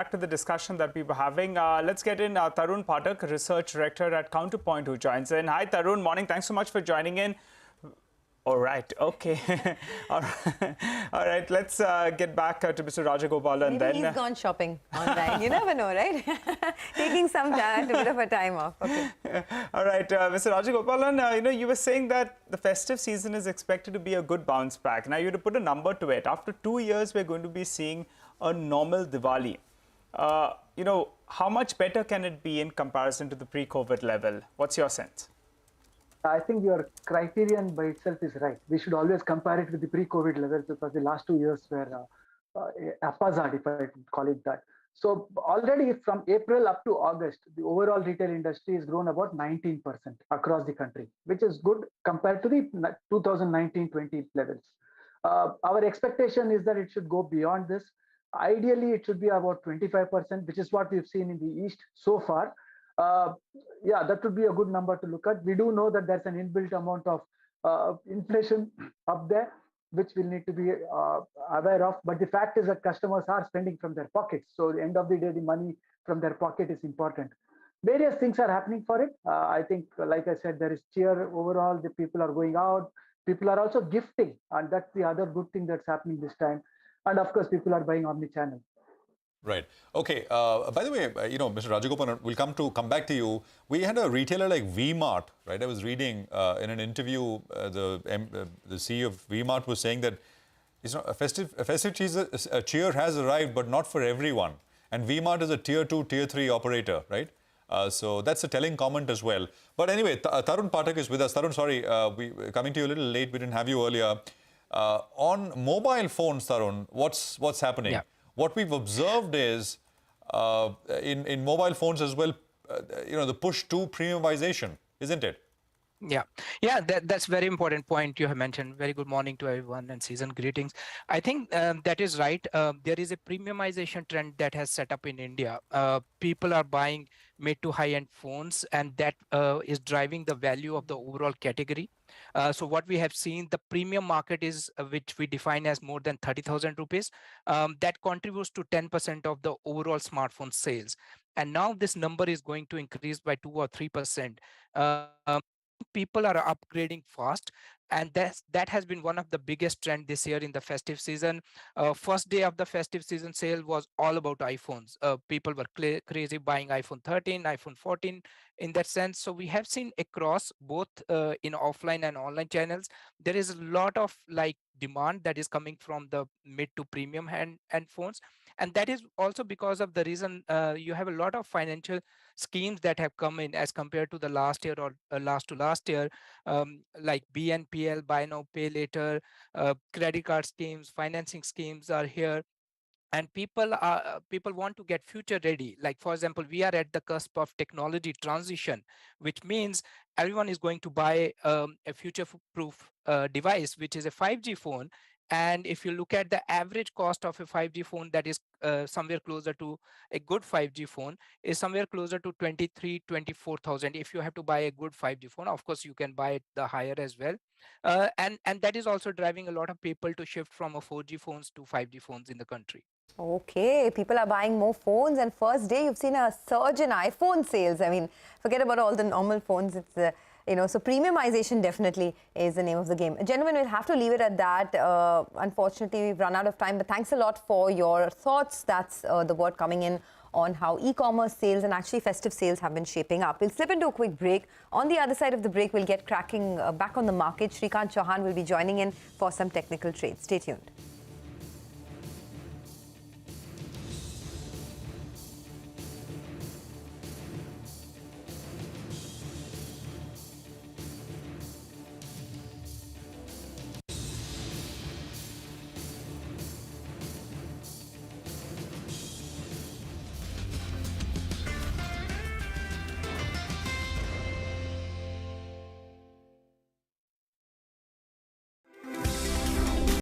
Back to the discussion that we were having. Let's get in Tarun Pathak, Research Director at Counterpoint, who joins in. Hi, Tarun. Morning. Thanks so much for joining in. All right. Okay. All right. Let's get back to Mr. Rajagopalan. Maybe he's gone shopping online. You never know, right? Taking some time, a bit of a time off. Okay. All right, Mr. Rajagopalan. You were saying that the festive season is expected to be a good bounce back. Now, you had to put a number to it. After 2 years, we're going to be seeing a normal Diwali. How much better can it be in comparison to the pre-COVID level? What's your sense? I think your criterion by itself is right. We should always compare it with the pre-COVID levels because the last 2 years were haphazard, if I call it that. So already from April up to August, the overall retail industry has grown about 19% across the country, which is good compared to the 2019-20 levels. Our expectation is that it should go beyond this. Ideally, it should be about 25%, which is what we've seen in the East so far. Yeah, that would be a good number to look at. We do know that there's an inbuilt amount of inflation up there, which we'll need to be aware of. But the fact is that customers are spending from their pockets. So at the end of the day, the money from their pocket is important. Various things are happening for it. I think, like I said, there is cheer overall. The people are going out. People are also gifting. And that's the other good thing that's happening this time. And of course, people are buying omni-channel. Right. Okay. By the way, Mr. Rajagopalan, we'll come back to you. We had a retailer like V-Mart, right? I was reading in an interview, the CEO of V-Mart was saying that a festive cheer has arrived, but not for everyone. And V-Mart is a tier 2, tier 3 operator, right? So that's a telling comment as well. But anyway, Tarun Pathak is with us. Tarun, sorry, we're coming to you a little late. We didn't have you earlier. On mobile phones, Tarun, what's happening? Yeah. What we've observed is in mobile phones as well, the push to premiumization, isn't it? Yeah, that's very important point you have mentioned. Very good morning to everyone and season greetings. I think that is right. There is a premiumization trend that has set up in India. People are buying mid to high-end phones, and that is driving the value of the overall category. So what we have seen, the premium market is, which we define as more than 30,000 rupees, that contributes to 10% of the overall smartphone sales. And now this number is going to increase by 2 or 3%. People are upgrading fast, and that has been one of the biggest trend this year in the festive season. First day of the festive season sale was all about iPhones. People were crazy buying iPhone 13, iPhone 14 in that sense. So we have seen across both in offline and online channels, there is a lot of demand that is coming from the mid to premium hand phones. And that is also because of the reason you have a lot of financial schemes that have come in as compared to the last year or last to last year, like BNPL, buy now, pay later, credit card schemes, financing schemes are here. And people want to get future ready. Like, for example, we are at the cusp of technology transition, which means everyone is going to buy a future-proof device, which is a 5G phone. And if you look at the average cost of a 5G phone, that is somewhere closer to a good 5G phone, is somewhere closer to 23,000, 24,000. If you have to buy a good 5G phone, of course, you can buy it the higher as well. And that is also driving a lot of people to shift from 4G phones to 5G phones in the country. Okay, people are buying more phones, and first day you've seen a surge in iPhone sales. I mean, forget about all the normal phones. It's so premiumization definitely is the name of the game. Gentlemen, we'll have to leave it at that. Unfortunately, we've run out of time, but thanks a lot for your thoughts. That's the word coming in on how e-commerce sales and actually festive sales have been shaping up. We'll slip into a quick break. On the other side of the break, we'll get cracking back on the market. Shrikant Chauhan will be joining in for some technical trades. Stay tuned.